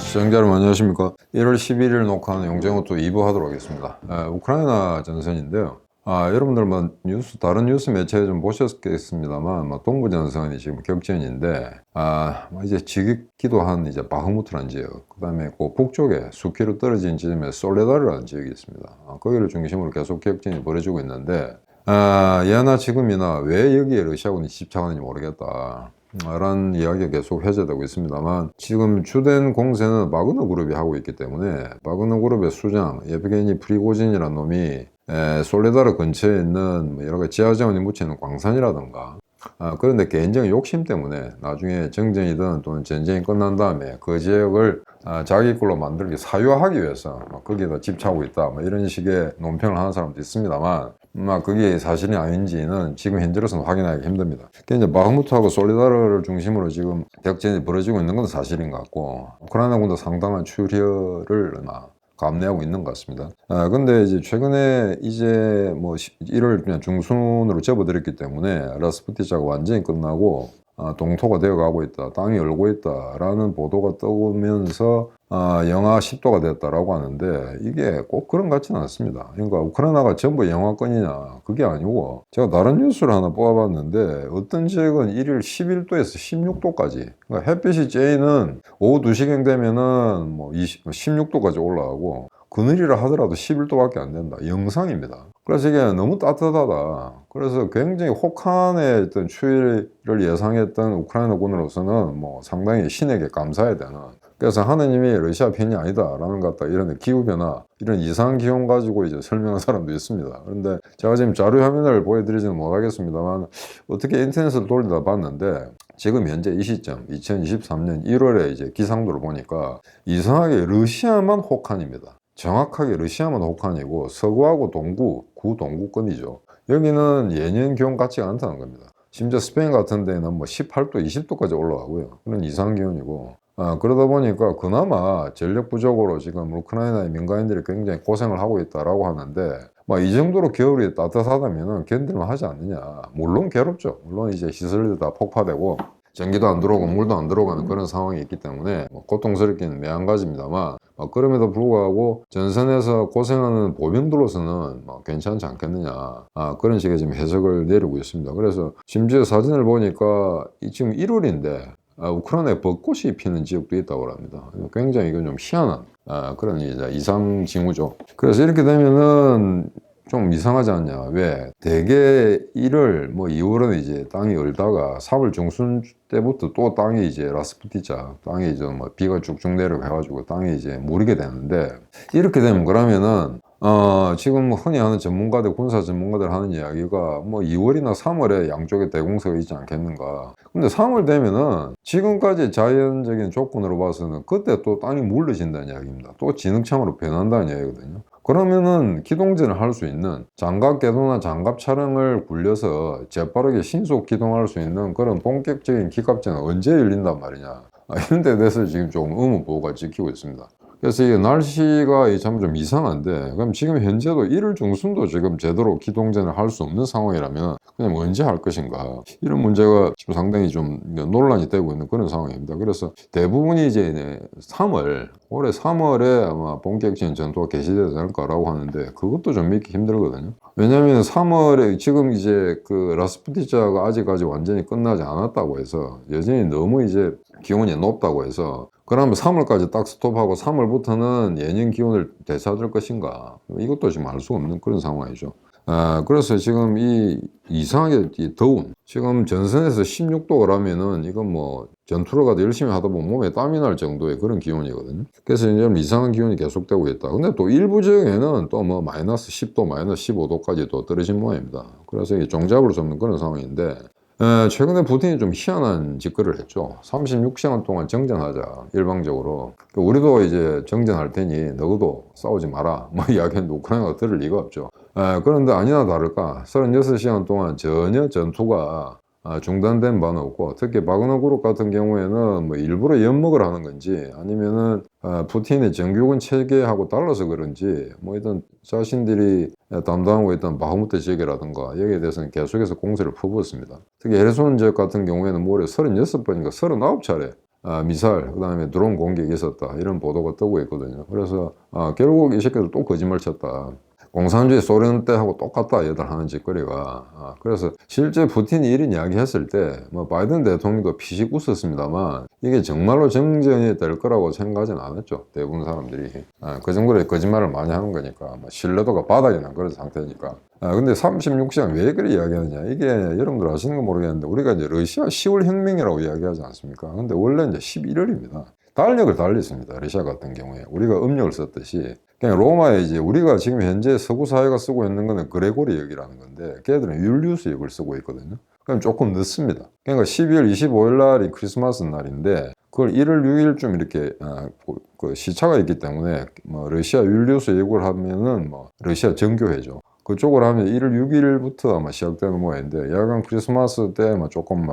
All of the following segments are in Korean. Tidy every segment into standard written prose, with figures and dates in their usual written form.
시청자 여러분 안녕하십니까. 1월 11일 녹화하는 용정호투 2부 하도록 하겠습니다. 우크라이나 전선인데요. 여러분들 다른 뉴스 매체에 좀 보셨겠습니다만 동부전선이 지금 격전인데 이제 지기도 한 이제 바흐무트라는 지역, 그 다음에 그 북쪽에 수키로 떨어진 지점에 솔레다르라는 지역이 있습니다. 거기를 중심으로 계속 격전이 벌어지고 있는데 예나 지금이나 왜 여기에 러시아군이 집착하는지 모르겠다 라는 이야기가 계속 회자되고 있습니다만, 지금 주된 공세는 바그너 그룹이 하고 있기 때문에 바그너 그룹의 수장 예브게니 프리고진이라는 놈이 솔레다르 근처에 있는 여러 가지 지하자원이 묻혀있는 광산이라든가 그런데 개인적인 욕심 때문에 나중에 정전이든 또는 전쟁이 끝난 다음에 그 지역을 자기 걸로 만들기 사유화하기 위해서 거기에다 집착하고 있다 이런 식의 논평을 하는 사람도 있습니다만, 그게 사실이 아닌지는 지금 현재로서는 확인하기 힘듭니다. 이제 바흐무트하고 솔리다르를 중심으로 지금 격전이 벌어지고 있는 건 사실인 것 같고, 우크라이나군도 상당한 출혈을 감내하고 있는 것 같습니다. 근데 이제 최근에 이제 1월 그냥 중순으로 접어들었기 때문에 라스푸티차가 완전히 끝나고 동토가 되어 가고 있다, 땅이 열고 있다라는 보도가 떠오면서 영하 10도가 됐다라고 하는데, 이게 꼭 그런 것 같지는 않습니다. 그러니까 우크라이나가 전부 영하권이냐, 그게 아니고, 제가 다른 뉴스를 하나 뽑아봤는데 어떤 지역은 일일 11도에서 16도까지, 그러니까 햇빛이 쬐이는 오후 2시경 되면은 16도까지 올라가고 그늘이라 하더라도 11도밖에 안 된다. 영상입니다. 그래서 이게 너무 따뜻하다. 그래서 굉장히 혹한의 어떤 추위를 예상했던 우크라이나군으로서는 상당히 신에게 감사해야 되는, 그래서 하느님이 러시아 편이 아니다라는 것 같다, 이런 기후변화, 이런 이상 기온 가지고 이제 설명한 사람도 있습니다. 그런데 제가 지금 자료 화면을 보여드리지는 못하겠습니다만, 어떻게 인터넷을 돌리다 봤는데 지금 현재 이 시점 2023년 1월에 이제 기상도를 보니까 이상하게 러시아만 혹한입니다. 정확하게 러시아만 혹한이고 서구하고 동구, 구동구권이죠. 여기는 예년 기온 같지가 않다는 겁니다. 심지어 스페인 같은 데는 18도, 20도까지 올라가고요. 그런 이상 기온이고, 그러다 보니까 그나마 전력 부족으로 지금 우크라이나의 민간인들이 굉장히 고생을 하고 있다라고 하는데, 이 정도로 겨울이 따뜻하다면 견딜만 하지 않느냐. 물론 괴롭죠. 물론 이제 시설들이 다 폭파되고 전기도 안 들어오고 물도 안 들어가는 그런 상황이 있기 때문에 고통스럽기는 매한가지입니다만, 그럼에도 불구하고 전선에서 고생하는 보병들로서는 괜찮지 않겠느냐, 그런 식의 지금 해석을 내리고 있습니다. 그래서 심지어 사진을 보니까 지금 1월인데 우크라이나에 벚꽃이 피는 지역도 있다고 합니다. 굉장히 이건 좀 희한한 그런 이제 이상 징후죠. 그래서 이렇게 되면은 좀 이상하지 않냐. 왜? 대개 1월, 2월은 이제 땅이 얼다가 3월 중순 때부터 또 땅이 이제 라스푸티차, 땅이 이제 비가 쭉쭉 내려가가지고 땅이 이제 무르게 되는데, 이렇게 되면 그러면은, 지금 흔히 하는 전문가들, 군사 전문가들 하는 이야기가 2월이나 3월에 양쪽에 대공세가 있지 않겠는가. 근데 3월 되면은 지금까지 자연적인 조건으로 봐서는 그때 또 땅이 물러진다는 이야기입니다. 또 진흙창으로 변한다는 이야기거든요. 그러면은 기동전을 할 수 있는 장갑 궤도나 장갑 차량을 굴려서 재빠르게 신속 기동할 수 있는 그런 본격적인 기갑전은 언제 열린단 말이냐. 이런 데 대해서 지금 조금 의문부호가 찍히고 있습니다. 그래서 이게 날씨가 참 좀 이상한데, 그럼 지금 현재도 1월 중순도 지금 제대로 기동전을 할 수 없는 상황이라면 그냥 언제 할 것인가, 이런 문제가 지금 상당히 좀 논란이 되고 있는 그런 상황입니다. 그래서 대부분이 이제 올해 3월에 아마 본격적인 전투가 개시되지 않을까라고 하는데, 그것도 좀 믿기 힘들거든요. 왜냐하면 3월에 지금 이제 그 라스푸티차가 아직까지 완전히 끝나지 않았다고 해서, 여전히 너무 이제 기온이 높다고 해서 그러면 3월까지 딱 스톱하고 3월부터는 예년 기온을 되찾을 것인가, 이것도 지금 알 수가 없는 그런 상황이죠. 그래서 지금 이상하게 더운, 지금 전선에서 16도라면은 이건 전투를 가도 열심히 하다 보면 몸에 땀이 날 정도의 그런 기온이거든요. 그래서 이제 이상한 기온이 계속되고 있다. 근데 또 일부 지역에는 또 마이너스 10도, 마이너스 15도까지 또 떨어진 모양입니다. 그래서 이게 종잡을 수 없는 그런 상황인데, 최근에 푸틴이 좀 희한한 짓거리를 했죠. 36시간 동안 정전하자, 일방적으로. 우리도 이제 정전할 테니 너희도 싸우지 마라, 이야기했는데 우크라이나가 들을 리가 없죠. 그런데 아니나 다를까 36시간 동안 전혀 전투가 중단된 바는 없고, 특히 바그너 그룹 같은 경우에는 일부러 엿먹을 하는 건지 아니면은 푸틴의 정규군 체계하고 달라서 그런지 일단 자신들이 담당하고 있던 바흐무트 지역이라든가 여기에 대해서는 계속해서 공세를 퍼부었습니다. 특히 헤르손 지역 같은 경우에는 무려 36번인가 39차례 미사일, 그 다음에 드론 공격이 있었다. 이런 보도가 뜨고 있거든요. 그래서 결국 이 새끼들 또 거짓말 쳤다. 공산주의 소련 때하고 똑같다, 얘들 하는 짓거리가. 그래서 실제 푸틴이 이런 이야기 했을 때, 뭐, 바이든 대통령도 피식 웃었습니다만, 이게 정말로 정전이 될 거라고 생각하진 않았죠. 대부분 사람들이. 그 정도로 거짓말을 많이 하는 거니까. 뭐 신뢰도가 바닥에 난 그런 상태니까. 근데 36시간 왜 그렇게 이야기하느냐. 이게 여러분들 아시는 거 모르겠는데, 우리가 이제 러시아 10월 혁명이라고 이야기하지 않습니까? 근데 원래 이제 11월입니다. 달력을 달렸습니다. 러시아 같은 경우에. 우리가 음력을 썼듯이. 그냥 로마에 이제 우리가 지금 현재 서구 사회가 쓰고 있는 거는 그레고리 역이라는 건데 걔들은 율리우스 역을 쓰고 있거든요. 그럼 조금 늦습니다. 그러니까 12월 25일 날이 크리스마스 날인데 그걸 1월 6일쯤 이렇게 그 시차가 있기 때문에 뭐 러시아 율리우스 역을 하면은 뭐 러시아 정교회죠. 그쪽으로 하면 1월 6일부터 아마 시작되는 모양인데 야간 크리스마스 때 조금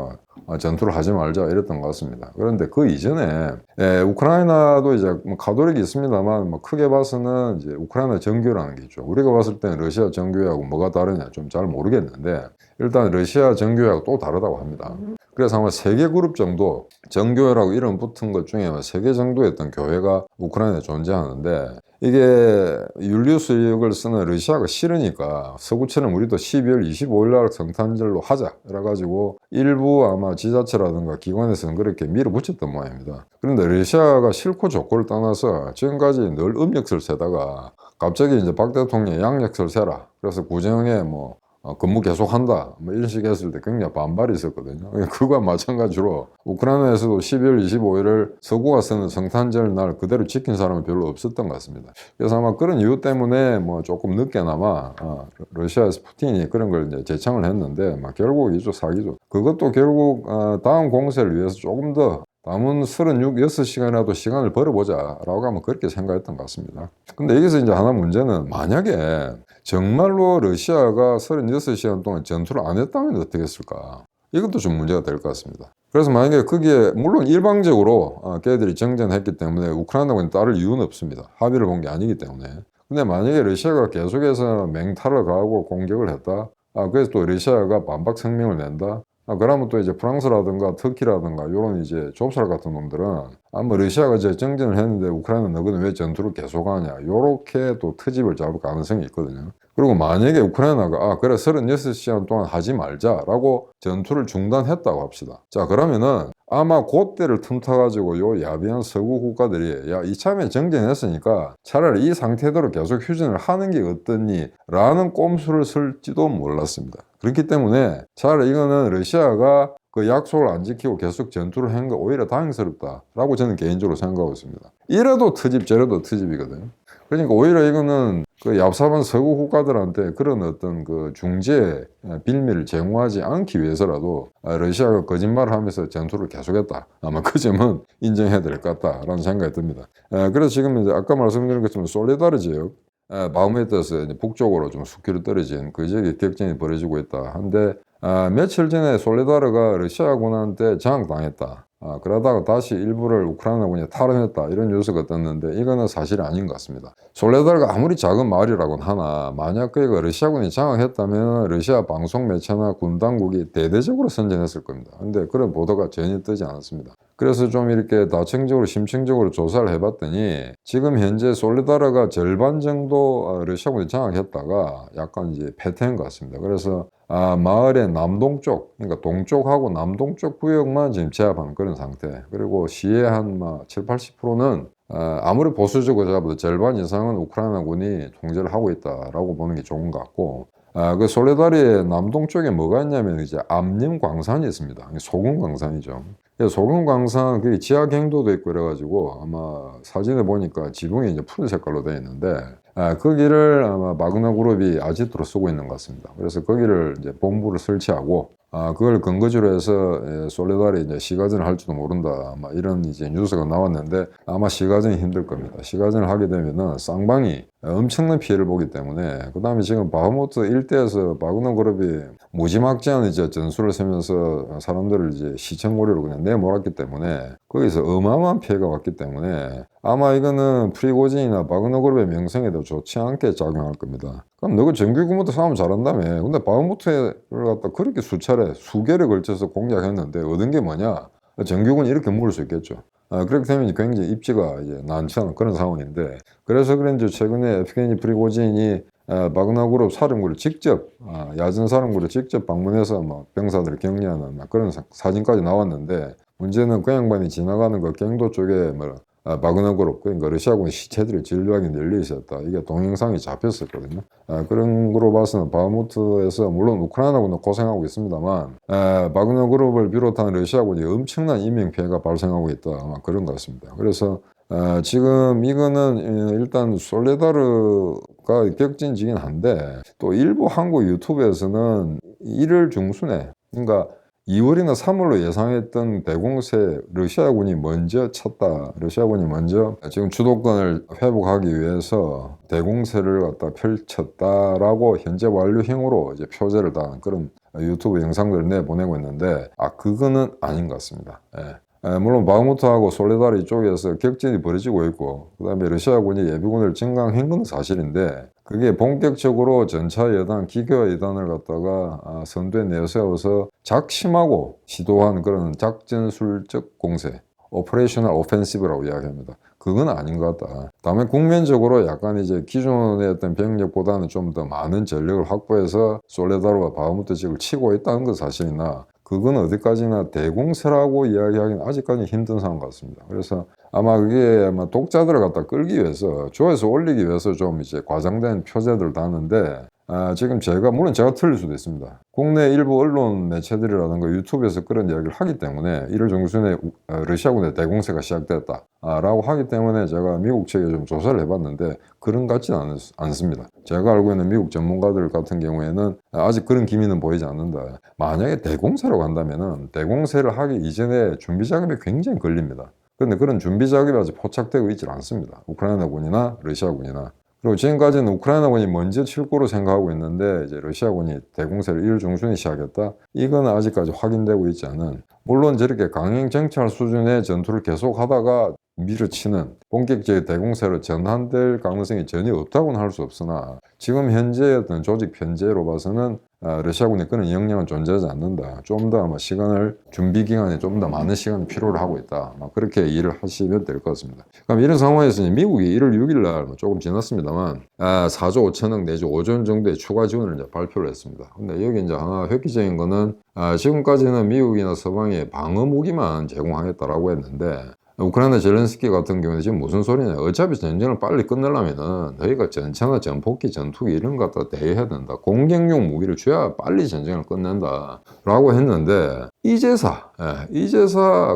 전투를 하지 말자 이랬던 것 같습니다. 그런데 그 이전에 우크라이나도 이제 뭐 가톨릭이 있습니다만 뭐 크게 봐서는 이제 우크라이나 정교라는 게 있죠. 우리가 봤을 때는 러시아 정교회하고 뭐가 다르냐 좀 잘 모르겠는데 일단 러시아 정교회하고 또 다르다고 합니다. 그래서 아마 3개 그룹 정도 정교회라고 이름 붙은 것 중에 3개 정도의 어떤 교회가 우크라이나에 존재하는데 이게 율리우스 역을 쓰는 러시아가 싫으니까 서구처럼 우리도 12월 25일 날 성탄절로 하자 그래가지고 일부 아마 지자체라든가 기관에서는 그렇게 밀어붙였던 모양입니다. 그런데 러시아가 싫고 좋고를 떠나서 지금까지 늘 음력설 세다가 갑자기 이제 박 대통령이 양력설 세라 그래서 구정에 뭐 근무 계속한다 뭐 이런 식으로 했을 때 굉장히 반발이 있었거든요. 그거와 마찬가지로 우크라이나에서도 12월 25일을 서구가 쓰는 성탄절 날 그대로 지킨 사람은 별로 없었던 것 같습니다. 그래서 아마 그런 이유 때문에 뭐 조금 늦게나마 러시아에서 푸틴이 그런 걸 이제 제청을 했는데 결국 이쪽 사기죠. 그것도 결국 다음 공세를 위해서 조금 더 남은 36시간이라도 시간을 벌어보자 라고 하면 그렇게 생각했던 것 같습니다. 근데 여기서 이제 하나 문제는 만약에 정말로 러시아가 36시간 동안 전투를 안 했다면 어떻게 했을까? 이것도 좀 문제가 될 것 같습니다. 그래서 만약에 거기에 물론 일방적으로 걔들이 정전했기 때문에 우크라이나군이 따를 이유는 없습니다. 합의를 본 게 아니기 때문에. 근데 만약에 러시아가 계속해서 맹타를 가하고 공격을 했다. 그래서 또 러시아가 반박声明을 낸다. 그러면 또 이제 프랑스라든가 터키라든가 요런 이제 좁쌀 같은 놈들은 뭐 러시아가 이제 정전을 했는데 우크라이나 너희는 왜 전투를 계속하냐 요렇게 또 트집을 잡을 가능성이 있거든요. 그리고 만약에 우크라이나가 그래 36시간 동안 하지 말자라고 전투를 중단했다고 합시다. 자 그러면은 아마 그때를 틈타가지고 요 야비한 서구 국가들이 야 이참에 정전했으니까 차라리 이 상태대로 계속 휴전을 하는 게 어떻니 라는 꼼수를 쓸지도 몰랐습니다. 그렇기 때문에 차라리 이거는 러시아가 그 약속을 안 지키고 계속 전투를 한 거 오히려 다행스럽다라고 저는 개인적으로 생각하고 있습니다. 이래도 트집 저래도 트집이거든요. 그러니까 오히려 이거는 그 얍삽한 서구 국가들한테 그런 어떤 그 중재 빌미를 제공하지 않기 위해서라도 러시아가 거짓말을 하면서 전투를 계속했다. 아마 그 점은 인정해야 될 것 같다라는 생각이 듭니다. 그래서 지금 이제 아까 말씀드린 것처럼 솔레다르 지역 바흐무트에서 북쪽으로 좀 수키로 떨어진 그 지역에 격전이 벌어지고 있다. 한데 며칠 전에 솔레다르가 러시아군한테 장악당했다. 그러다가 다시 일부를 우크라이나군이 탈환했다. 이런 뉴스가 떴는데 이거는 사실이 아닌 것 같습니다. 솔레다르가 아무리 작은 마을이라고는 하나 만약 그가 러시아군이 장악했다면 러시아 방송 매체나 군 당국이 대대적으로 선전했을 겁니다. 근데 그런 보도가 전혀 뜨지 않았습니다. 그래서 좀 이렇게 다층적으로 심층적으로 조사를 해봤더니 지금 현재 솔레다르가 절반 정도 러시아군이 장악했다가 약간 이제 패퇴한 것 같습니다. 그래서 마을의 남동쪽, 그러니까 동쪽하고 남동쪽 구역만 지금 제압하는 그런 상태. 그리고 시의 한 7, 80%는 아무리 보수적으로 잡아도 절반 이상은 우크라이나군이 통제를 하고 있다라고 보는 게 좋은 것 같고, 그 솔레다리의 남동쪽에 뭐가 있냐면 이제 암림 광산이 있습니다. 소금 광산이죠. 소금 광산, 그게 지하 경도도 있고 그래가지고 아마 사진에 보니까 지붕이 이제 푸른 색깔로 되어 있는데, 거기를 아마 마그나 그룹이 아지트로 쓰고 있는 것 같습니다. 그래서 거기를 이제 본부를 설치하고, 그걸 근거지로 해서 솔레다리 이제 시가전을 할지도 모른다. 아마 이런 이제 뉴스가 나왔는데 아마 시가전이 힘들 겁니다. 시가전을 하게 되면은 쌍방이 엄청난 피해를 보기 때문에 그 다음에 지금 바흐무트 일대에서 바그너 그룹이 무지막지한 이제 전술을 세면서 사람들을 이제 시청고리로 그냥 내몰았기 때문에 거기서 어마어마한 피해가 왔기 때문에 아마 이거는 프리고진이나 바그너 그룹의 명성에도 좋지 않게 작용할 겁니다. 그럼 너가 정규군부터 싸움 잘한다며. 근데 바흐무트를 갖다 그렇게 수차례 수개를 걸쳐서 공략했는데 얻은 게 뭐냐? 정규군이 이렇게 물을 수 있겠죠. 그렇게 되면 굉장히 입지가 이제 난처한 그런 상황인데, 그래서 그런지 최근에 에프게니 프리고진이 바그너그룹 사령부를 직접 야전 사령부를 직접 방문해서 뭐 병사들을 격려하는 막 그런 사진까지 나왔는데, 문제는 그 양반이 지나가는 그 경도 쪽에 뭐 바그너그룹, 그러니까 러시아군 시체들이 진료하게 널려 있었다. 이게 동영상이 잡혔었거든요. 그런 거로 봐서는 바흐무트에서 물론 우크라이나군도 고생하고 있습니다만 바그너그룹을 비롯한 러시아군이 엄청난 인명피해가 발생하고 있다. 아마 그런 것 같습니다. 그래서 지금 이거는 일단 솔레다르가 격진지긴 한데, 또 일부 한국 유튜브에서는 1월 중순에, 그러니까 2월이나 3월로 예상했던 대공세 러시아군이 먼저 쳤다. 러시아군이 먼저 지금 주도권을 회복하기 위해서 대공세를 갖다 펼쳤다라고 현재 완료형으로 이제 표제를 당한 그런 유튜브 영상들을 내보내고 있는데, 그거는 아닌 것 같습니다. 물론 바흐무트하고 솔레다르 이쪽에서 격전이 벌어지고 있고, 그 다음에 러시아군이 예비군을 증강한 건 사실인데, 그게 본격적으로 전차 여단, 기교 여단을 갖다가 선두에 내세워서 작심하고 시도한 그런 작전술적 공세, 오퍼레이셔널 오펜시브라고 이야기합니다. 그건 아닌 것 같다. 다음에 국면적으로 약간 이제 기존의 어떤 병력보다는 좀 더 많은 전력을 확보해서 솔레다르와 바흐무트 지역을 치고 있다는 건 사실이나, 그건 어디까지나 대공세라고 이야기하기는 아직까지 힘든 상황 같습니다. 그래서 아마 그게 아마 독자들을 갖다 끌기 위해서, 조회수 올리기 위해서 좀 이제 과장된 표제들을 다는데, 지금 물론 제가 틀릴 수도 있습니다. 국내 일부 언론 매체들이라든가 유튜브에서 그런 이야기를 하기 때문에 1월 중순에 러시아군의 대공세가 시작됐다 라고 하기 때문에 제가 미국 측에 좀 조사를 해봤는데, 그런 것 같지는 않습니다. 제가 알고 있는 미국 전문가들 같은 경우에는 아직 그런 기미는 보이지 않는다. 만약에 대공세로 간다면은 대공세를 하기 이전에 준비 작업이 굉장히 걸립니다. 그런데 그런 준비 작업이 아직 포착되고 있지 않습니다. 우크라이나군이나 러시아군이나. 그리고 지금까지는 우크라이나군이 먼저 칠 거로 생각하고 있는데, 이제 러시아군이 대공세를 1월 중순에 시작했다? 이건 아직까지 확인되고 있지 않은, 물론 저렇게 강행정찰 수준의 전투를 계속하다가 밀어치는 본격적인 대공세로 전환될 가능성이 전혀 없다고는 할 수 없으나, 지금 현재의 어떤 조직 편제로 봐서는 러시아군이 그런 역량은 존재하지 않는다. 좀 더 아마 준비 기간에 좀 더 많은 시간을 필요로 하고 있다. 그렇게 이해를 하시면 될 것 같습니다. 그럼 이런 상황에서 미국이 1월 6일 날 조금 지났습니다만 4조 5천억 내지 5조 원 정도의 추가 지원을 이제 발표를 했습니다. 근데 여기 이제 하나 획기적인 거는 지금까지는 미국이나 서방이 방어 무기만 제공하겠다라고 했는데, 우크라이나 젤렌스키 같은 경우는 지금 무슨 소리냐, 어차피 전쟁을 빨리 끝내려면은 너희가 전차나 전폭기, 전투기 이런 거 갖다 대여해야 된다. 공격용 무기를 줘야 빨리 전쟁을 끝낸다 라고 했는데, 이제사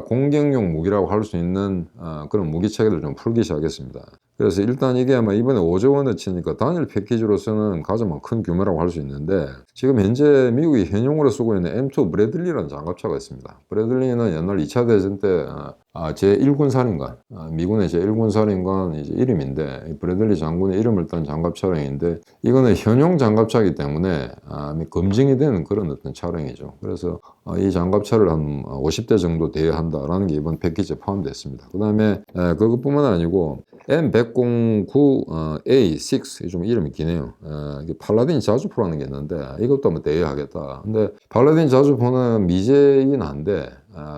공격용 무기라고 할 수 있는 그런 무기 체계를 좀 풀기 시작했습니다. 그래서 일단 이게 아마 이번에 5조 원을 치니까 단일 패키지로서는 가장 큰 규모라고 할 수 있는데, 지금 현재 미국이 현용으로 쓰고 있는 M2 브래들리라는 장갑차가 있습니다. 브래들리는 옛날 2차 대전 때 제1군사령관, 미군의 제1군사령관 이제 이름인데, 브래들리 장군의 이름을 딴 장갑 차량인데, 이거는 현용 장갑차이기 때문에 검증이 되는 그런 어떤 차량이죠. 그래서 이 장갑차를 한 50대 정도 대여한다라는 게 이번 패키지에 포함됐습니다. 그 다음에 그것뿐만 아니고 M109A6, 좀 이름이 기네요. 팔라딘 자주포라는 게 있는데, 이것도 한번 대여하겠다. 근데 팔라딘 자주포는 미제이긴 한데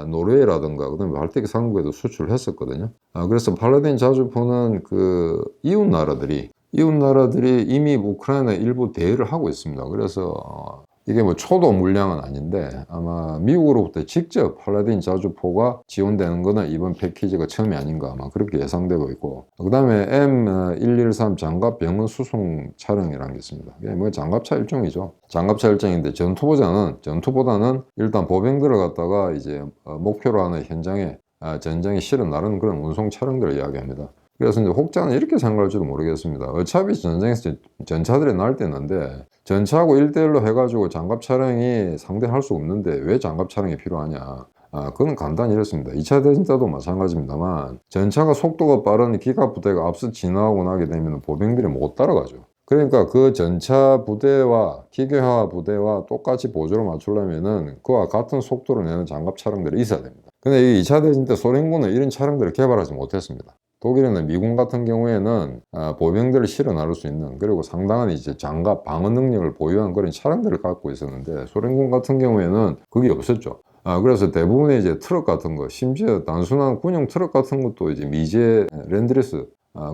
노르웨이라든가 그다음에 발틱 상국에도 수출을 했었거든요. 그래서 팔라딘 자주포는 그 이웃 나라들이 이미 우크라이나 일부 대여를 하고 있습니다. 그래서 이게 뭐 초도 물량은 아닌데, 아마 미국으로부터 직접 팔라딘 자주포가 지원되는 거는 이번 패키지가 처음이 아닌가 아마 그렇게 예상되고 있고, 그 다음에 M113 장갑 병원 수송 차량이라는 게 있습니다. 이게 뭐 장갑차 일종이죠. 장갑차 일종인데 전투보다는 일단 보병들을 갖다가 이제 목표로 하는 현장에 전장에 실어 나르는 그런 운송 차량들을 이야기합니다. 그래서 이제 혹자는 이렇게 생각할지도 모르겠습니다. 어차피 전쟁에서 전차들이 날 때는데, 전차하고 1대1로 해가지고 장갑 차량이 상대할 수 없는데 왜 장갑 차량이 필요하냐. 그건 간단히 이렇습니다. 2차 대전 때도 마찬가지입니다만, 전차가 속도가 빠른 기갑 부대가 앞서 지나가고 나게 되면 보병들이 못 따라가죠. 그러니까 그 전차 부대와 기계화 부대와 똑같이 보조를 맞추려면은 그와 같은 속도로 내는 장갑 차량들이 있어야 됩니다. 근데 이 2차 대전 때 소련군은 이런 차량들을 개발하지 못했습니다. 독일이나 미군 같은 경우에는 보병들을 실어 나를 수 있는, 그리고 상당한 이제 장갑 방어 능력을 보유한 그런 차량들을 갖고 있었는데, 소련군 같은 경우에는 그게 없었죠. 그래서 대부분의 이제 트럭 같은 거, 심지어 단순한 군용 트럭 같은 것도 이제 미제 랜드리스,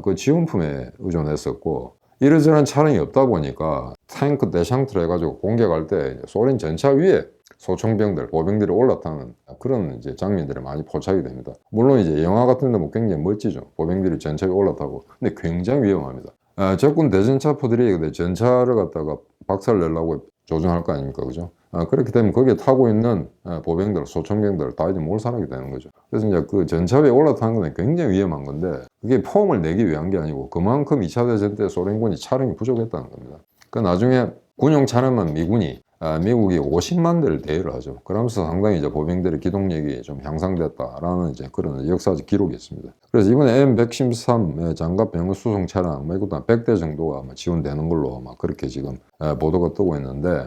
그 지원품에 의존했었고, 이러저런 차량이 없다 보니까 탱크 대샹트를 해가지고 공격할 때 소련 전차 위에 소총병들, 보병들이 올라타는 그런 이제 장면들이 많이 포착이 됩니다. 물론 이제 영화 같은 데 뭐 굉장히 멋지죠. 보병들이 전차 위에 올라타고. 근데 굉장히 위험합니다. 적군 대전차포들이 전차를 갖다가 박살내려고 조준할 거 아닙니까? 그죠? 그렇기 때문에 거기에 타고 있는 보병들, 소총병들 다 이제 몰살하게 되는 거죠. 그래서 이제 그 전차 위에 올라타는 건 굉장히 위험한 건데, 그게 포음을 내기 위한 게 아니고 그만큼 2차 대전 때 소련군이 차량이 부족했다는 겁니다. 그 나중에 군용 차량만 미국이 50만 대를 대여를 하죠. 그러면서 상당히 이제 보병들의 기동력이 좀 향상됐다라는 이제 그런 역사적 기록이 있습니다. 그래서 이번에 M113 장갑 병력 수송 차량, 이것도 한 100대 정도가 지원되는 걸로 그렇게 지금 보도가 뜨고 있는데,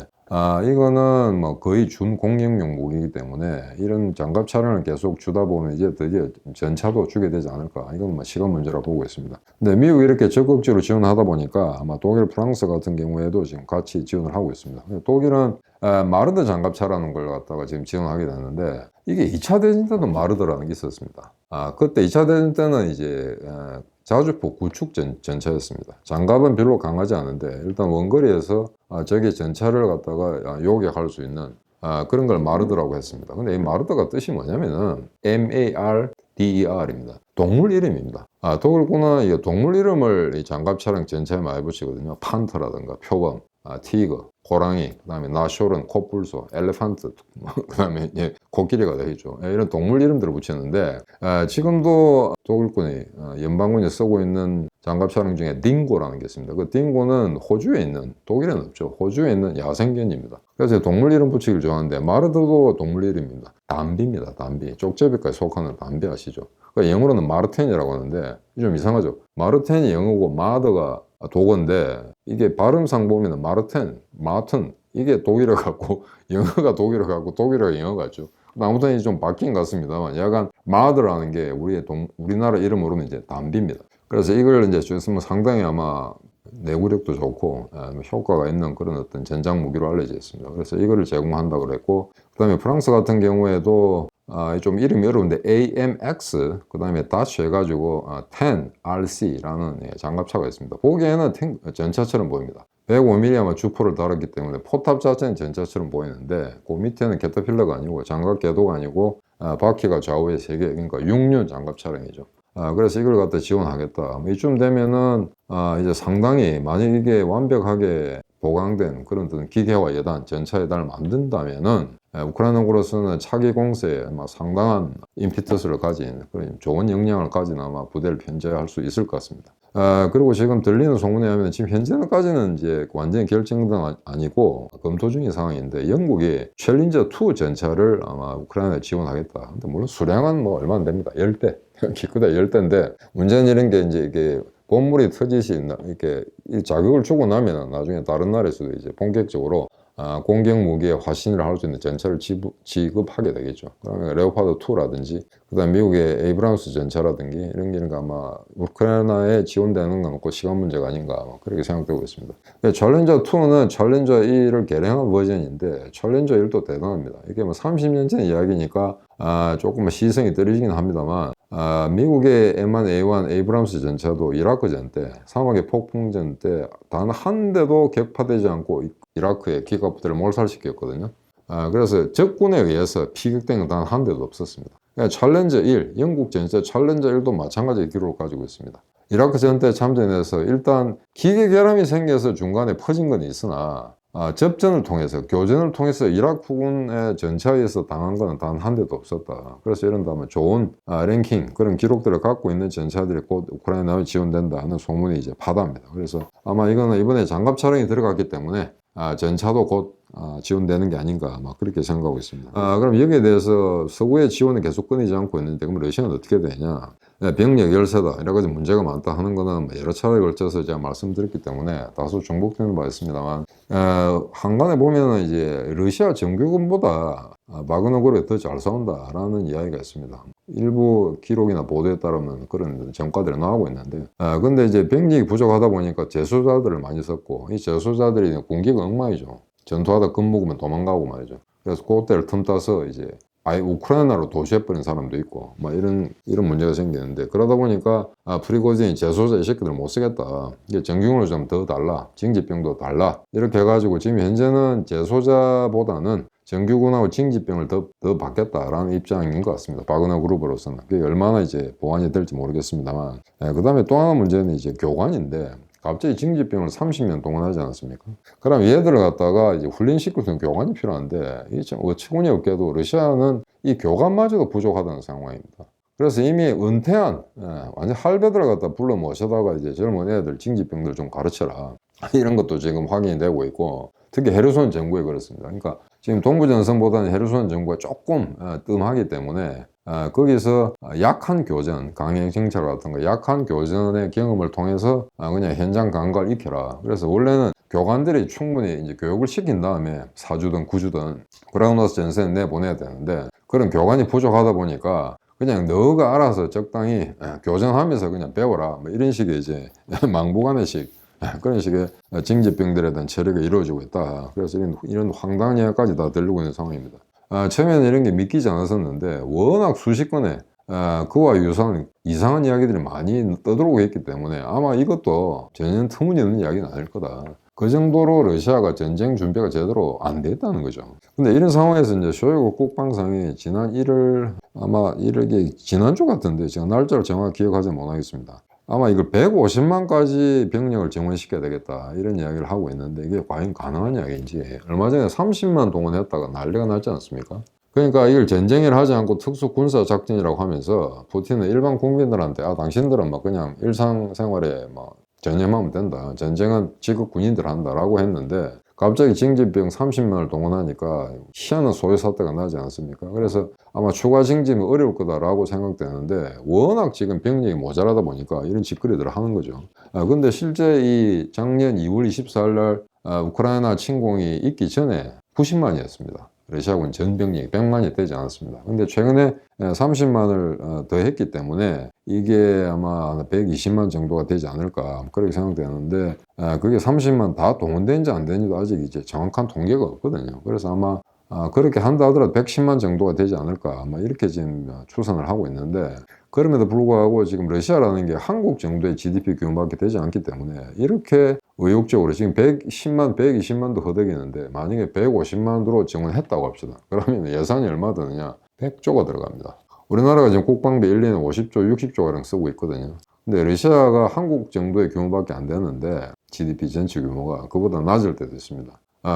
이거는 뭐 거의 준공격용 무기이기 때문에 이런 장갑 차량을 계속 주다 보면 이제 드디어 전차도 주게 되지 않을까. 이건 뭐 시간 문제라고 보고 있습니다. 근데 미국이 이렇게 적극적으로 지원하다 보니까 아마 독일, 프랑스 같은 경우에도 지금 같이 지원을 하고 있습니다. 독일은 마르드 장갑차라는 걸 갖다가 지금 지원하게 됐는데, 이게 2차 대전 때도 마르드라는 게 있었습니다. 그때 2차 대전 때는 이제 자주포 구축 전차였습니다. 장갑은 별로 강하지 않은데 일단 원거리에서 적의 전차를 갖다가 요격할 수 있는 그런 걸 마르드라고 했습니다. 근데 이 마르드가 뜻이 뭐냐면은 MARDER입니다. 동물 이름입니다. 독일군은 이 동물 이름을 이 장갑차랑 전차에 많이 붙이거든요. 판터라든가 표범, 티거, 호랑이, 그 다음에 나쇼른, 코뿔소, 엘레판트, 그 다음에 코끼리가 되겠죠. 이런 동물 이름들을 붙였는데, 지금도 독일군이, 연방군이 쓰고 있는 장갑차량 중에 딩고라는 게 있습니다. 그 딩고는 호주에 있는, 독일에는 없죠. 호주에 있는 야생견입니다. 그래서 동물 이름 붙이기를 좋아하는데, 마르드도 동물 이름입니다. 담비입니다. 담비. 쪽제비까지 속하는 담비 아시죠? 그러니까 영어로는 마르텐이라고 하는데, 좀 이상하죠. 마르텐이 영어고 마더가 독어인데, 이게 발음상 보면 마튼, 이게 독일어 같고 영어가 독일어 같고 독일어가 영어 같죠. 아무튼 좀 바뀐 것 같습니다만, 약간 마더라는 게 우리나라 이름으로는 이제 담비입니다. 그래서 이걸 이제 쓰면 상당히 아마 내구력도 좋고 효과가 있는 그런 어떤 전장 무기로 알려져 있습니다. 그래서 이거를 제공한다고 그랬고, 그 다음에 프랑스 같은 경우에도 좀 이름이 어려운데 AMX, 그 다음에 다시 해가지고 10RC라는 장갑차가 있습니다. 보기에는 전차처럼 보입니다. 105mm 아마 주포를 달았기 때문에 포탑 자체는 전차처럼 보이는데, 그 밑에는 캐터필러가 아니고 장갑 궤도가 아니고 바퀴가 좌우에 3개, 그러니까 6륜 장갑 차량이죠. 그래서 이걸 갖다 지원하겠다. 이쯤 되면은 이제 상당히, 만약 이게 완벽하게 보강된 그런 기계화 예단, 전차 예단을 만든다면은 우크라이나군으로서는 차기 공세에 상당한 임피터스를 가진 그런 좋은 역량을 가진 아마 부대를 편재할 수 있을 것 같습니다. 그리고 지금 들리는 소문에 하면 지금 현재까지는 이제 완전히 결정은 아니고 검토 중인 상황인데, 영국이 챌린저 2 전차를 아마 우크라이나에 지원하겠다. 근데 물론 수량은 뭐 얼마 안 됩니다. 10대. 기껏 10대인데, 문제는 이런 게 이제 이게 본물이 터지시 이렇게 자극을 주고 나면 나중에 다른 나라에서도 이제 본격적으로 공격 무기에 화신을 할 수 있는 전차를 지급하게 되겠죠. 그러면 레오파드 2라든지, 그 다음 미국의 에이브람스 전차라든지 이런 게 아마 우크라이나에 지원되는 건 없고 시간 문제가 아닌가 그렇게 생각되고 있습니다. 챌린저 2는 챌린저 1을 개량한 버전인데, 챌린저 1도 대단합니다. 이게 뭐 30년 전 이야기니까 조금 시성이 떨어지긴 합니다만, 미국의 M1A1 에이브람스 전차도 이라크전 때, 사막의 폭풍전 때 단 한 대도 격파되지 않고 이라크의 기갑부대를 몰살시켰거든요. 그래서 적군에 의해서 피격된 건 단 한 대도 없었습니다. 챌린저 1, 영국 전차 챌린저 1도 마찬가지의 기록을 가지고 있습니다. 이라크 전투에 참전해서 일단 기계 결함이 생겨서 중간에 퍼진 건 있으나, 접전을 통해서, 교전을 통해서 이라크군의 전차에서 당한 것은 단 한 대도 없었다. 그래서 이런다면 좋은 랭킹, 그런 기록들을 갖고 있는 전차들이 곧 우크라이나에 지원된다 하는 소문이 이제 파다합니다. 그래서 아마 이거는 이번에 장갑 차량이 들어갔기 때문에 전차도 곧 지원되는 게 아닌가 그렇게 생각하고 있습니다. 그럼 여기에 대해서 서구의 지원은 계속 끊이지 않고 있는데, 그럼 러시아는 어떻게 되냐? 병력 열세다, 여러 가지 문제가 많다 하는 거는 여러 차례에 걸쳐서 제가 말씀드렸기 때문에 다소 중복되는 바 있습니다만, 한간에 보면은 이제 러시아 정규군보다 바그너그룹이 더 잘 싸운다라는 이야기가 있습니다. 일부 기록이나 보도에 따르면 그런 전과들이 나오고 있는데, 근데 이제 병력이 부족하다 보니까 재소자들을 많이 썼고, 이 재소자들이 군기가 엉망이죠. 전투하다 겁먹으면 도망가고 말이죠. 그래서 그때를 틈타서 이제 아예 우크라이나로 도시해버린 사람도 있고 막 이런 문제가 생기는데, 그러다 보니까 프리고진이 재소자 이 새끼들 못 쓰겠다, 이게 정규군을 좀 더 달라, 징집병도 달라, 이렇게 해가지고 지금 현재는 재소자보다는 정규군하고 징집병을 더 받겠다라는 입장인 것 같습니다. 바그너 그룹으로서는. 그게 얼마나 이제 보완이 될지 모르겠습니다만. 그 다음에 또 하나 문제는 이제 교관인데, 갑자기 징집병을 30년 동원하지 않았습니까? 그럼 얘들을 갖다가 이제 훈련시킬 수 있는 교관이 필요한데, 이게 참 어처구니 없게도 러시아는 이 교관마저도 부족하다는 상황입니다. 그래서 이미 은퇴한 완전 할배들을 갖다 불러 모셔다가 이제 젊은 애들 징집병들 좀 가르쳐라, 이런 것도 지금 확인이 되고 있고, 특히 헤르손 정부에 그렇습니다. 그러니까 지금 동부전선보다는 헤르손 정부가 조금 뜸하기 때문에 거기서 약한 교전, 강행정찰 같은 거, 약한 교전의 경험을 통해서 그냥 현장 감각을 익혀라. 그래서 원래는 교관들이 충분히 이제 교육을 시킨 다음에 4주든 9주든 그라운더스 전선에 내보내야 되는데, 그런 교관이 부족하다 보니까 그냥 너가 알아서 적당히 교전하면서 그냥 배워라, 뭐 이런 식의 이제 망부간의식 그런 식의 징집병들에 대한 처리가 이루어지고 있다. 그래서 이런 황당한 이야기까지 다 들리고 있는 상황입니다. 처음에는 이런 게 믿기지 않았었는데, 워낙 수십 건의 그와 유사한 이상한 이야기들이 많이 떠들어오고 있기 때문에 아마 이것도 전혀 터무니없는 이야기는 아닐 거다. 그 정도로 러시아가 전쟁 준비가 제대로 안 됐다는 거죠. 근데 이런 상황에서 이제 쇼이구 국방상이 지난 1월, 아마 이렇게 지난주 같은데 제가 날짜를 정확히 기억하지 못하겠습니다. 아마 이걸 150만까지 병력을 증원시켜야 되겠다, 이런 이야기를 하고 있는데, 이게 과연 가능한 이야기인지. 얼마 전에 30만 동원했다가 난리가 났지 않습니까? 그러니까 이걸 전쟁을 하지 않고 특수 군사 작전이라고 하면서 푸틴은 일반 국민들한테 당신들은 막 그냥 일상생활에 막 전념하면 된다, 전쟁은 지극 군인들 한다라고 했는데, 갑자기 징집병 30만을 동원하니까 희한한 소요 사태가 나지 않습니까? 그래서 아마 추가 징집이 어려울 거다라고 생각되는데, 워낙 지금 병력이 모자라다 보니까 이런 짓거리들을 하는 거죠. 근데 실제 이 작년 2월 24일 날 우크라이나 침공이 있기 전에 90만이었습니다. 러시아군 전 병력이 100만이 되지 않았습니다. 근데 최근에 30만을 더 했기 때문에 이게 아마 120만 정도가 되지 않을까, 그렇게 생각되는데, 그게 30만 다 동원된지 안 되는지도 아직 이제 정확한 통계가 없거든요. 그래서 아마 그렇게 한다 하더라도 110만 정도가 되지 않을까, 아마 이렇게 지금 추산을 하고 있는데, 그럼에도 불구하고 지금 러시아라는 게 한국 정도의 GDP 규모밖에 되지 않기 때문에 이렇게 의욕적으로 지금 110만, 120만도 허덕이는데, 만약에 150만으로 증원했다고 합시다. 그러면 예산이 얼마 드느냐? 100조가 들어갑니다. 우리나라가 지금 국방비 1년에 50조, 60조가량 쓰고 있거든요. 근데 러시아가 한국 정도의 규모밖에 안 되는데, GDP 전체 규모가 그보다 낮을 때도 있습니다.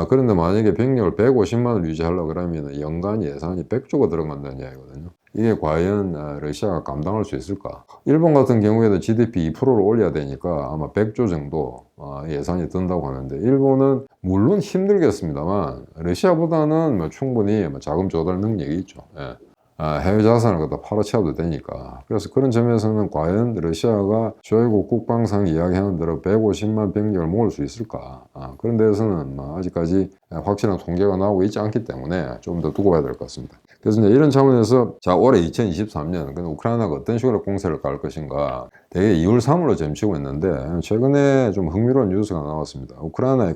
그런데 만약에 병력을 150만을 유지하려고 그러면 연간 예산이 100조가 들어간다는 이야기거든요. 이게 과연 러시아가 감당할 수 있을까? 일본 같은 경우에도 GDP 2%를 올려야 되니까 아마 100조 정도 예산이 든다고 하는데, 일본은 물론 힘들겠습니다만 러시아보다는 충분히 자금 조달 능력이 있죠. 예. 해외 자산을 갖다 팔아치워도 되니까. 그래서 그런 점에서는 과연 러시아가 쇼이구 국방상이 이야기하는 대로 150만 병력을 모을 수 있을까? 그런 데에서는 아직까지 확실한 통계가 나오고 있지 않기 때문에 좀 더 두고 봐야 될 것 같습니다. 그래서 이제 이런 차원에서 올해 2023년 우크라이나가 어떤 식으로 공세를 갈 것인가, 대개 2월 3월로 점치고 있는데, 최근에 좀 흥미로운 뉴스가 나왔습니다. 우크라이나의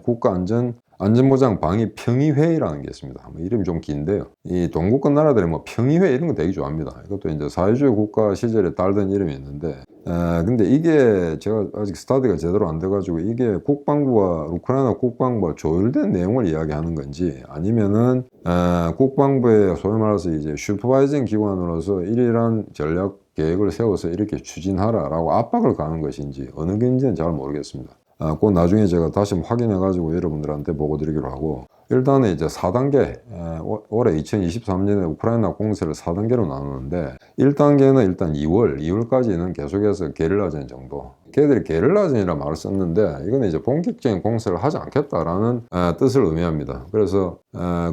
안전보장 방위 평의회의라는 게 있습니다. 이름이 좀 긴데요. 이 동구권 나라들이 평의회 이런 거 되게 좋아합니다. 이것도 이제 사회주의 국가 시절에 따르던 이름이 있는데, 근데 이게 제가 아직 스타디가 제대로 안 돼가지고 이게 국방부와 우크라이나 국방부와 조율된 내용을 이야기하는 건지, 아니면은 국방부의 소위 말해서 이제 슈퍼바이징 기관으로서 일일한 전략 계획을 세워서 이렇게 추진하라라고 압박을 가는 것인지 어느 게인지는 잘 모르겠습니다. 그건 나중에 제가 다시 확인해가지고 여러분들한테 보고 드리기로 하고, 일단은 이제 4단계, 올해 2023년에 우크라이나 공세를 4단계로 나누는데, 1단계는 일단 2월까지는 계속해서 게릴라전 정도. 걔들이 게릴라전이라 말을 썼는데, 이거는 이제 본격적인 공세를 하지 않겠다라는 뜻을 의미합니다. 그래서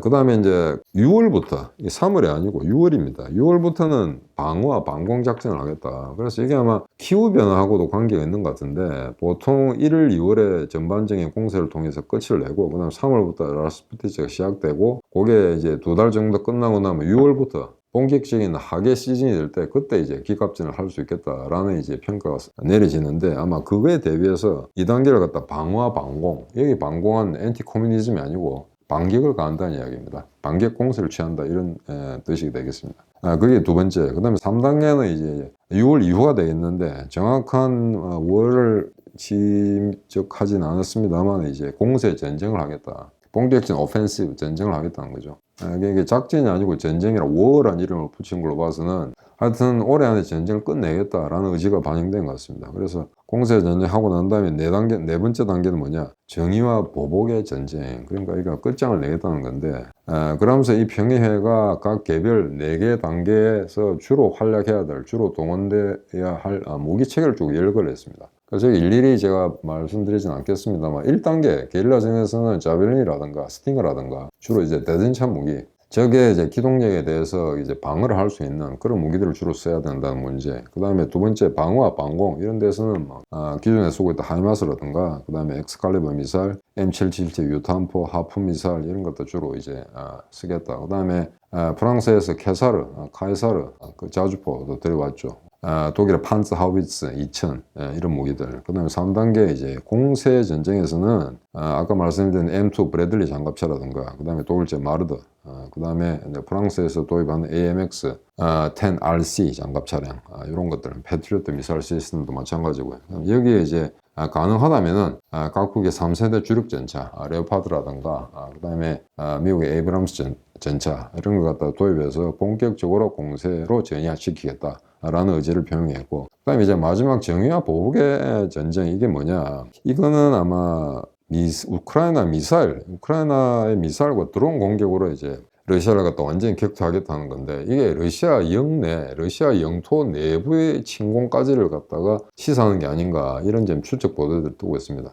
그 다음에 이제 6월부터, 3월이 아니고 6월입니다. 6월부터는 방어와 방공 작전을 하겠다. 그래서 이게 아마 기후 변화하고도 관계가 있는 것 같은데, 보통 1월, 2월에 전반적인 공세를 통해서 끝을 내고, 그 다음 3월부터 라스푸티치가 시작되고, 그게 이제 2달 정도 끝나고 나면 6월부터 본격적인 하계 시즌이 될 때, 그때 이제 기갑전을 할 수 있겠다라는 이제 평가가 내려지는데, 아마 그거에 대비해서 2단계를 갖다 방어와 방공, 여기 방공은 엔티 코뮤니즘이 아니고 반격을 가한다는 이야기입니다. 반격 공세를 취한다 이런 뜻이 되겠습니다. 그게 두 번째. 그 다음에 3단계는 이제 6월 이후가 되겠는데 정확한 월을 지적하진 않았습니다만 이제 공세 전쟁을 하겠다. 본격적인 오펜시브 전쟁을 하겠다는 거죠. 이게 작전이 아니고 전쟁이라 워라는 이름을 붙인 걸로 봐서는 하여튼 올해 안에 전쟁을 끝내겠다라는 의지가 반영된 것 같습니다. 그래서 공세 전쟁하고 난 다음에 네 번째 단계는 뭐냐? 정의와 보복의 전쟁. 그러니까 이거 끝장을 내겠다는 건데, 그러면서 이 평의회가 각 개별 4개 단계에서 주로 활약해야 될, 주로 동원돼야 할 무기 체계를 쭉 열거를 했습니다. 그래서 일일이 제가 말씀드리진 않겠습니다만 1단계 게릴라전에서는 자벨린이라든가 스팅어라든가 주로 이제 대전차 무기, 적의 이제 기동력에 대해서 이제 방어를 할 수 있는 그런 무기들을 주로 써야 된다는 문제. 그 다음에 두 번째 방어와 방공 이런 데서는 기존에 쓰고 있던 하이마스라든가 그 다음에 엑스칼리버 미사일, M777 유탄포, 하프 미사일 이런 것도 주로 이제 쓰겠다. 그 다음에 프랑스에서 케사르, 카이사르 그 자주포도 들여왔죠. 독일의 판츠 하우비츠 2000 이런 무기들. 그 다음에 3단계 이제 공세 전쟁에서는 아까 말씀드린 M2 브래들리 장갑차라든가 그 다음에 독일제 마르드 그 다음에 프랑스에서 도입하는 AMX 10RC 장갑 차량 이런 것들은 패트리어트 미사일 시스템도 마찬가지고요. 여기에 이제 가능하다면은 각국의 3세대 주력 전차 레오파드라든가 그 다음에 미국의 에이브람스 전차 이런 걸 갖다 도입해서 본격적으로 공세로 전이시키겠다 라는 의지를 표명했고, 그 다음에 이제 마지막 정의와 보복의 전쟁, 이게 뭐냐, 이거는 아마 우크라이나의 미사일과 드론 공격으로 이제 러시아를 갖다 완전히 격퇴하겠다는 건데, 이게 러시아 영내, 러시아 영토 내부의 침공까지를 갖다가 시사하는 게 아닌가, 이런 점 추측 보도들 뜨고 있습니다.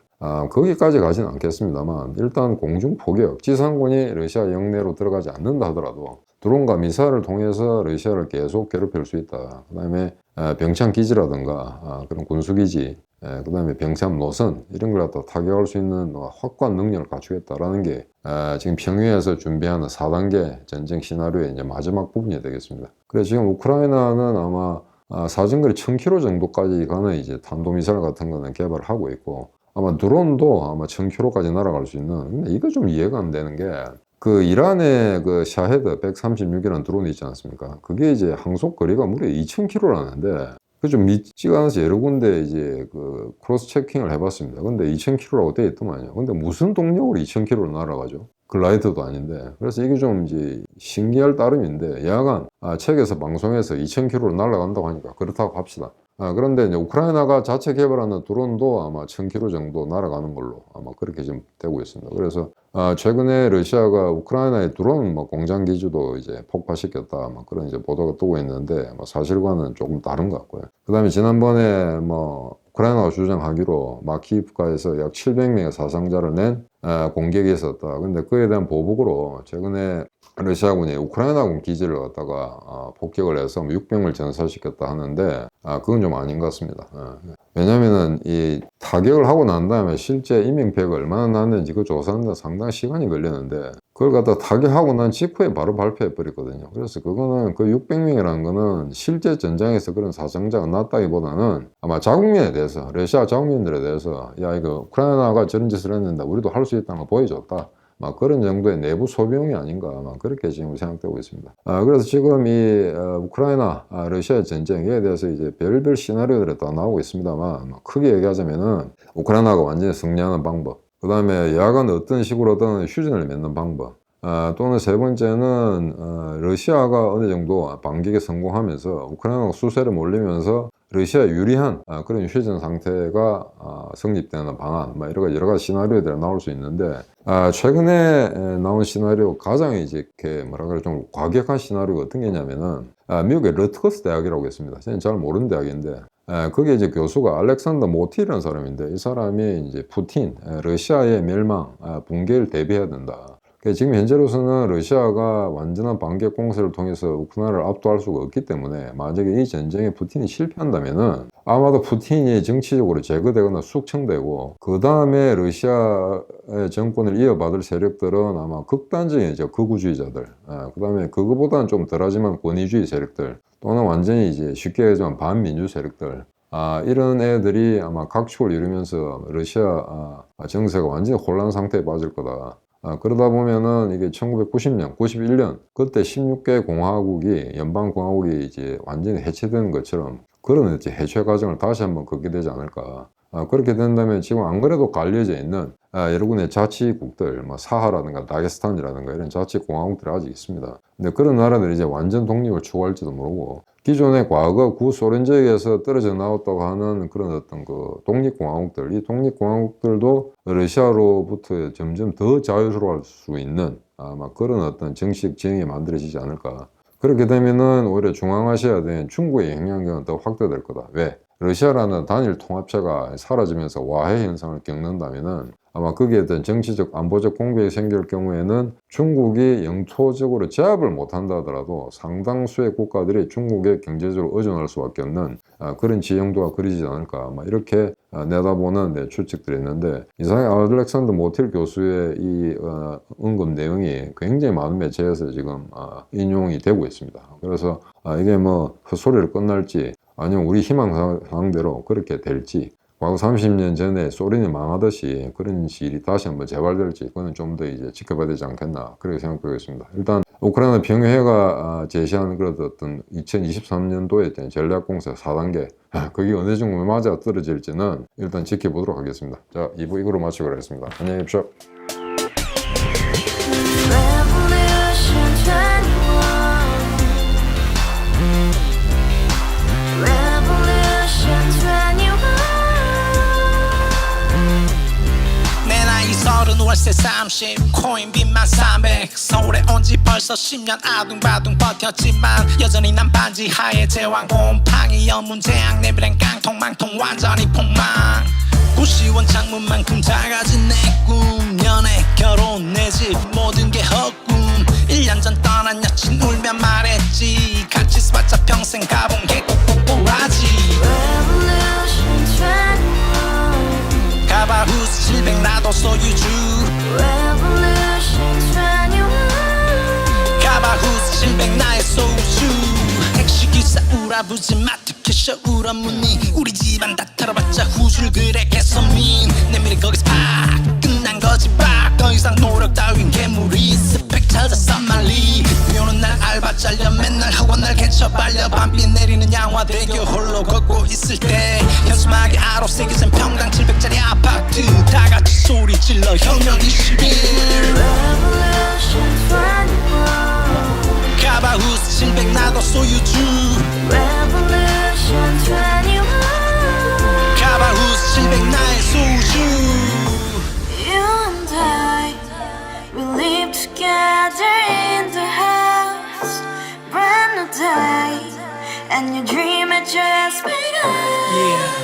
거기까지 가진 않겠습니다만, 일단 공중 포격, 지상군이 러시아 영내로 들어가지 않는다 하더라도 드론과 미사일을 통해서 러시아를 계속 괴롭힐 수 있다. 그 다음에 병창 기지라든가 그런 군수기지, 그 다음에 병참 노선 이런 걸 갖다 타격할 수 있는 확고한 능력을 갖추겠다라는 게 지금 평양에서 준비하는 4단계 전쟁 시나리오의 이제 마지막 부분이 되겠습니다. 그래서 지금 우크라이나는 아마 사정거리 1000km 정도까지 가는 이제 탄도미사일 같은 거는 개발을 하고 있고, 아마 드론도 아마 1000km까지 날아갈 수 있는, 근데 이거 좀 이해가 안 되는 게, 그 이란의 그 샤헤드 136이라는 드론이 있지 않습니까? 그게 이제 항속 거리가 무려 2000km라는데, 그 좀 믿지가 않아서 여러 군데 이제 그 크로스 체킹을 해봤습니다. 근데 2000km라고 되어 있더만요. 근데 무슨 동력으로 2000km를 날아가죠? 글라이더도 아닌데. 그래서 이게 좀 이제 신기할 따름인데, 여하간 책에서 방송에서 2000km로 날아간다고 하니까 그렇다고 합시다. 그런데 이제 우크라이나가 자체 개발하는 드론도 아마 1000km 정도 날아가는 걸로 아마 그렇게 지금 되고 있습니다. 그래서 최근에 러시아가 우크라이나의 드론 공장 기지도 이제 폭파시켰다, 그런 이제 보도가 뜨고 있는데 사실과는 조금 다른 것 같고요. 그 다음에 지난번에 우크라이나가 주장하기로 마키이프카에서 약 700명의 사상자를 낸 공격이 있었다. 근데 그에 대한 보복으로 최근에 러시아군이 우크라이나군 기지를 갖다가 폭격을 해서 600명을 전사시켰다 하는데 그건 좀 아닌 것 같습니다. 왜냐면은 이 타격을 하고 난 다음에 실제 인명피해가 얼마나 났는지 그 조사하는 데 상당히 시간이 걸렸는데, 그걸 갖다 타격하고 난 직후에 바로 발표해 버렸거든요. 그래서 그거는 그 600명이라는 거는 실제 전장에서 그런 사상자가 났다기보다는 아마 자국민에 대해서, 러시아 자국민들에 대해서 야 이거 우크라이나가 저런 짓을 했는데 우리도 할 수 있다는 걸 보여줬다, 그런 정도의 내부 소비용이 아닌가, 그렇게 지금 생각되고 있습니다. 그래서 지금 이 우크라이나, 러시아의 전쟁에 대해서 이제 별별 시나리오들이 다 나오고 있습니다만, 크게 얘기하자면은 우크라이나가 완전히 승리하는 방법, 그 다음에 야간 어떤 식으로든 휴전을 맺는 방법, 또는 세 번째는 러시아가 어느 정도 반격에 성공하면서 우크라이나가 수세를 몰리면서 러시아 유리한 그런 휴전 상태가 성립되는 방안, 여러 가지 시나리오들이 나올 수 있는데, 최근에 나온 시나리오 가장 이제 이렇게 좀 과격한 시나리오가 어떤 게냐면은 미국의 러트거스 대학이라고 있습니다. 저는 잘 모르는 대학인데, 거기에 이제 교수가 알렉산더 모티라는 사람인데, 이 사람이 이제 푸틴, 러시아의 멸망, 붕괴를 대비해야 된다. 지금 현재로서는 러시아가 완전한 반격 공세를 통해서 우크라이나를 압도할 수가 없기 때문에, 만약에 이 전쟁에 푸틴이 실패한다면은 아마도 푸틴이 정치적으로 제거되거나 숙청되고, 그 다음에 러시아의 정권을 이어받을 세력들은 아마 극단적인 이제 극우주의자들, 그 다음에 그거보다는 좀 덜하지만 권위주의 세력들, 또는 완전히 이제 쉽게 얘기하면 반민주 세력들, 이런 애들이 아마 각축을 이루면서 러시아 정세가 완전히 혼란 상태에 빠질 거다. 그러다 보면은 이게 1990년, 91년 그때 16개 공화국이 연방공화국이 이제 완전히 해체되는 것처럼 그런 이제 해체 과정을 다시 한번 걷게 되지 않을까. 그렇게 된다면 지금 안 그래도 갈려져 있는 여러 군데 자치국들, 뭐 사하라든가 다게스탄이라든가 이런 자치공화국들이 아직 있습니다. 근데 그런 나라들이 이제 완전 독립을 추구할지도 모르고 기존의 과거 구소련제에서 떨어져 나왔다고 하는 그런 어떤 그 독립공화국들, 이 독립공화국들도 러시아로부터 점점 더 자유스러워할 수 있는 아마 그런 어떤 정식 지형이 만들어지지 않을까. 그렇게 되면은 오히려 중앙아시아에 대한 중국의 영향력은 더 확대될 거다. 왜? 러시아라는 단일 통합체가 사라지면서 와해 현상을 겪는다면은 아마 거기에 대한 정치적 안보적 공백이 생길 경우에는 중국이 영토적으로 제압을 못한다 하더라도 상당수의 국가들이 중국에 경제적으로 의존할 수밖에 없는 그런 지형도가 그리지 않을까 이렇게 내다보는 추측들이 있는데 이상하게 알렉산더 모틸 교수의 이 언급 내용이 굉장히 많은 매체에서 지금 인용이 되고 있습니다. 그래서 이게 뭐 헛소리로 끝날지 아니면 우리 희망사항대로 그렇게 될지 과거 30년 전에 소련이 망하듯이 그런 일이 다시 한번 재발될지 그거는 좀 더 이제 지켜봐야 되지 않겠나 그렇게 생각하고 있습니다. 일단 우크라이나 평화회가 제시한 그런 어떤 2023년도에 대한 전략공사 4단계 그게 어느 정도 맞아 떨어질지는 일단 지켜보도록 하겠습니다. 자, 2부 이거로 마치도록 하겠습니다. 안녕히 계십시오. 월세 30 코인빚만 300 서울에 온지 벌써 10년 아둥바둥 버텼지만 여전히 난 반지 하에 제왕 곰팡이 연문제약 내비랑 깡통망통 완전히 폭망 90원 창문만큼 작아진 내 꿈 연애 결혼 내 집 모든 게 헛꿈 1년 전 떠난 여친 울며 말했지 같이 써봤자 평생 가본 게 꼭꼭꼬라지 가바후스 700 나도 소유주 가바후스 700 나의 소주 택시기사 우라부지 마트 캐셔 울어무니 우리 집안 다 털어봤자 후줄 그래 개선민 내미래 거기서 팍 끝난 거지 팍 더 이상 노력 따윈 괴물이 스펙 찾았어 말리 비오는 날 알바 잘려 맨날 학원 날 개쳐 발려 밤비 내리는 양화대교 홀로 걷고 있을 때 현수막에 아로 새겨진 평당 700짜리 아파트 다같이 소리 질러 혁명 21 가바후스 700 나도 소유주 가바후스 700 나의 소주 Together in the house, brand new day, and your dream had just begun. Yeah.